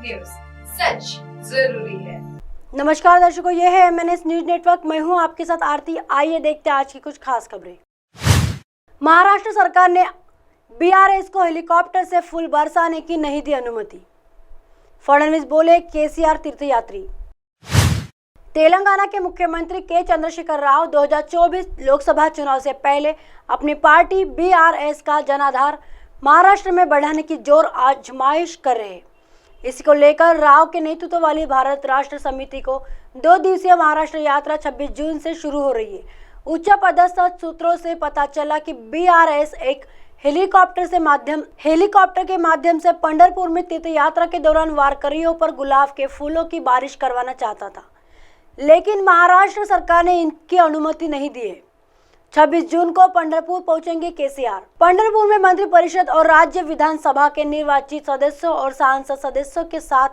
News, सच जरूरी है। नमस्कार दर्शकों, यह है MNS न्यूज नेटवर्क। मैं हूं आपके साथ आरती। आइए देखते हैं आज की कुछ खास खबरें। महाराष्ट्र सरकार ने BRS को हेलीकॉप्टर से फूल बरसाने की नहीं दी अनुमति। फडणवीस बोले केसीआर तीर्थयात्री। तेलंगाना के मुख्यमंत्री के चंद्रशेखर राव 2024 लोकसभा चुनाव से पहले अपनी पार्टी BRS का जनाधार महाराष्ट्र में बढ़ाने की जोर आजमाइश कर रहे हैं। इसी को लेकर राव के नेतृत्व वाली भारत राष्ट्र समिति को 2 दिवसीय महाराष्ट्र यात्रा 26 जून से शुरू हो रही है। उच्च पदस्थ सूत्रों से पता चला कि BRS एक हेलीकॉप्टर के माध्यम से पंढरपुर में तीर्थ यात्रा के दौरान वारकरियों पर गुलाब के फूलों की बारिश करवाना चाहता था, लेकिन महाराष्ट्र सरकार ने इनकी अनुमति नहीं दी है। 26 जून को पंढरपुर पहुंचेंगे केसीआर। पंढरपुर में मंत्री परिषद और राज्य विधानसभा के निर्वाचित सदस्यों और सांसद सदस्यों के साथ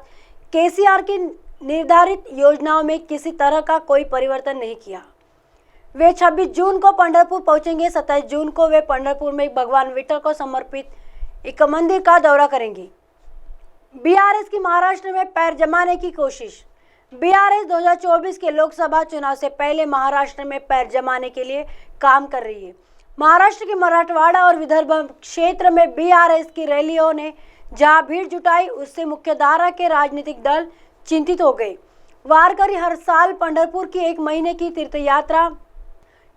केसीआर की निर्धारित योजनाओं में किसी तरह का कोई परिवर्तन नहीं किया। वे 26 जून को पंढरपुर पहुंचेंगे। 27 जून को वे पंढरपुर में भगवान विठल को समर्पित एक मंदिर का दौरा करेंगे। BRS की महाराष्ट्र में पैर जमाने की कोशिश। BRS 2024 के लोकसभा चुनाव से पहले महाराष्ट्र में पैर जमाने के लिए काम कर रही है। महाराष्ट्र के मराठवाड़ा और विदर्भ क्षेत्र में BRS की रैलियों ने जहां भीड़ जुटाई, उससे मुख्यधारा के राजनीतिक दल चिंतित हो गए। वारकरी हर साल पंढरपुर की 1 महीने की तीर्थ यात्रा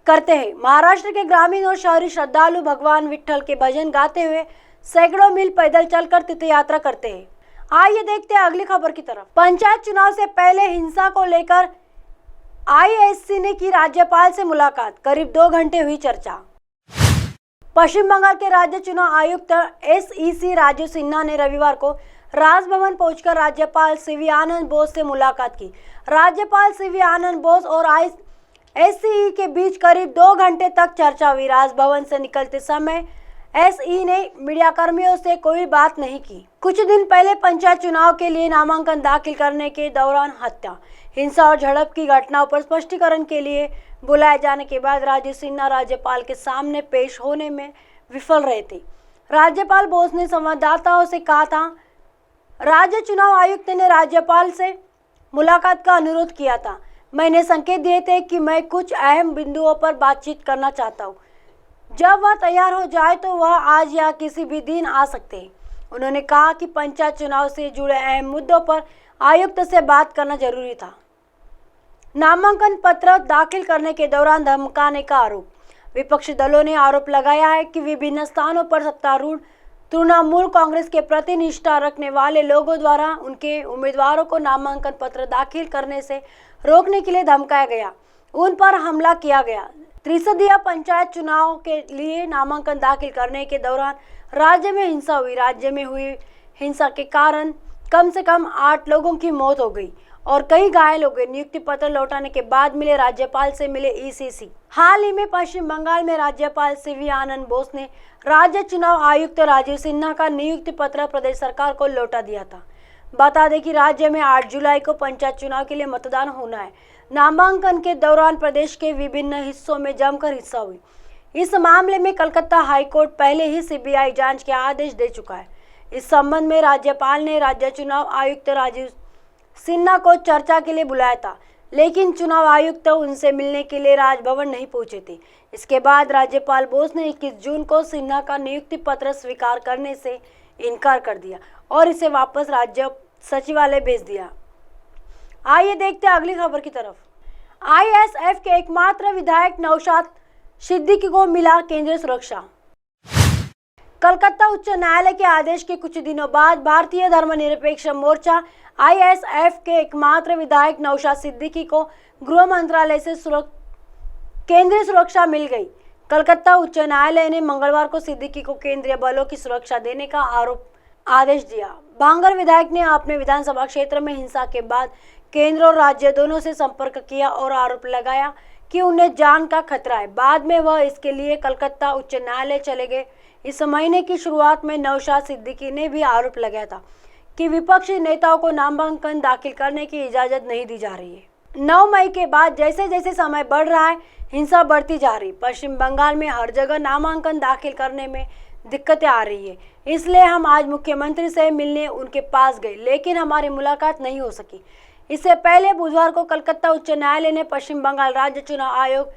करते हैं। महाराष्ट्र के ग्रामीण और शहरी श्रद्धालु भगवान विठल के भजन गाते हुए सैकड़ों मील पैदल चलकर तीर्थ यात्रा करते हैं। आइए देखते हैं अगली खबर की तरफ। पंचायत चुनाव से पहले हिंसा को लेकर ISC ने की राज्यपाल से मुलाकात। करीब 2 घंटे हुई चर्चा। पश्चिम बंगाल के राज्य चुनाव आयुक्त SEC राजीव सिन्हा ने रविवार को राजभवन पहुंचकर राज्यपाल CV आनंद बोस से मुलाकात की। राज्यपाल CV आनंद बोस और SCE के बीच करीब 2 घंटे तक चर्चा हुई। राजभवन से निकलते समय SE ने मीडिया कर्मियों से कोई बात नहीं की। कुछ दिन पहले पंचायत चुनाव के लिए नामांकन दाखिल करने के दौरान हत्या, हिंसा और झड़प की घटनाओं पर स्पष्टीकरण के लिए बुलाए जाने के बाद राजीव सिन्हा राज्यपाल के सामने पेश होने में विफल रहे थे। राज्यपाल बोस ने संवाददाताओं से कहा था, राज्य चुनाव आयुक्त ने राज्यपाल से मुलाकात का अनुरोध किया था। मैंने संकेत दिए थे कि मैं कुछ अहम बिंदुओं पर बातचीत करना चाहता हूँ। जब वह तैयार हो जाए तो वह आज या किसी भी दिन आ सकते हैं। उन्होंने कहा कि पंचायत चुनाव से जुड़े अहम मुद्दों पर आयुक्त से बात करना जरूरी था। नामांकन पत्र दाखिल करने के दौरान धमकाने का आरोप। विपक्षी दलों ने आरोप लगाया है कि विभिन्न स्थानों पर सत्तारूढ़ तृणमूल कांग्रेस के प्रति निष्ठा रखने वाले लोगों द्वारा उनके उम्मीदवारों को नामांकन पत्र दाखिल करने से रोकने के लिए धमकाया गया, उन पर हमला किया गया। त्रिसदीय पंचायत चुनाव के लिए नामांकन दाखिल करने के दौरान राज्य में हिंसा हुई। राज्य में हुई हिंसा के कारण कम से कम 8 लोगों की मौत हो गई और कई घायल हो गए। नियुक्ति पत्र लौटाने के बाद मिले राज्यपाल से मिले ECC। हाल ही में पश्चिम बंगाल में राज्यपाल CV आनंद बोस ने राज्य चुनाव आयुक्त राजीव सिन्हा का नियुक्ति पत्र प्रदेश सरकार को लौटा दिया था। बता दें कि राज्य में 8 जुलाई को पंचायत चुनाव के लिए मतदान होना है। नामांकन के दौरान प्रदेश के विभिन्न हिस्सों में जमकर हिंसा हुई। इस मामले में कलकत्ता हाईकोर्ट पहले ही CBI जांच के आदेश दे चुका है। इस संबंध में राज्यपाल ने राज्य चुनाव आयुक्त राजीव सिन्हा को चर्चा के लिए बुलाया था, लेकिन चुनाव आयुक्त उनसे मिलने के लिए राजभवन नहीं पहुंचे थे। इसके बाद राज्यपाल बोस ने 21 जून को सिन्हा का नियुक्ति पत्र स्वीकार करने से इनकार कर दिया और इसे वापस राज्य सचिवालय भेज दिया। आइए देखते हैं अगली खबर की तरफ। ISF के एकमात्र विधायक नौशाद सिद्दीकी को मिला केंद्रीय सुरक्षा। कलकत्ता उच्च न्यायालय के आदेश के कुछ दिनों बाद भारतीय धर्मनिरपेक्ष मोर्चा ISF के एकमात्र विधायक नौशाद सिद्दीकी को गृह मंत्रालय से केंद्रीय सुरक्षा मिल गई। कलकत्ता उच्च न्यायालय ने मंगलवार को सिद्दीकी को केंद्रीय बलों की सुरक्षा देने का आदेश दिया। भांगर विधायक ने अपने विधानसभा क्षेत्र में हिंसा के बाद केंद्र और राज्य दोनों से संपर्क किया और आरोप लगाया कि उन्हें जान का खतरा है। बाद में वह इसके लिए कलकत्ता उच्च न्यायालय चले गए। इस महीने की शुरुआत में नौशाद सिद्दीकी ने भी आरोप लगाया था कि विपक्षी नेताओं को नामांकन दाखिल करने की इजाजत नहीं दी जा रही है। 9 मई के बाद जैसे जैसे समय बढ़ रहा है, हिंसा बढ़ती जा रही। पश्चिम बंगाल में हर जगह नामांकन दाखिल करने में दिक्कतें आ रही है। इसलिए हम आज मुख्यमंत्री से मिलने उनके पास गए, लेकिन हमारी मुलाकात नहीं हो सकी। इससे पहले बुधवार को कलकत्ता उच्च न्यायालय ने पश्चिम बंगाल राज्य चुनाव आयोग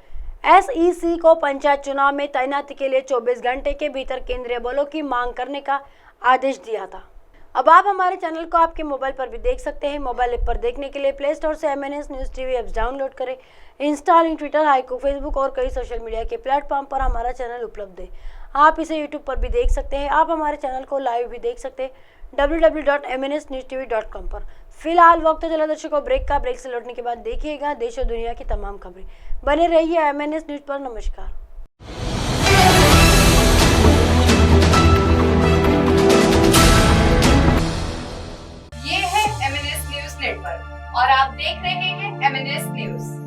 SEC को पंचायत चुनाव में तैनाती के लिए 24 घंटे के भीतर केंद्रीय बलों की मांग करने का आदेश दिया था। अब आप हमारे चैनल को आपके मोबाइल पर भी देख सकते हैं। मोबाइल ऐप पर देखने के लिए प्ले स्टोर से MNS news TV apps download करें। इंस्टॉलिंग ट्विटर, हाइकू, फेसबुक और कई सोशल मीडिया के प्लेटफॉर्म पर हमारा चैनल उपलब्ध है। आप इसे यूट्यूब पर भी देख सकते हैं। आप हमारे चैनल को लाइव भी देख सकते हैं www.mnsnewstv.com पर। फिलहाल वक्त चला दर्शकों ब्रेक का। ब्रेक से लौटने के बाद देखिएगा देश और दुनिया की तमाम खबरें। बने रहिए MNS न्यूज़ पर। नमस्कार। ये है MNS न्यूज नेटवर्क और आप देख रहे हैं MNS न्यूज।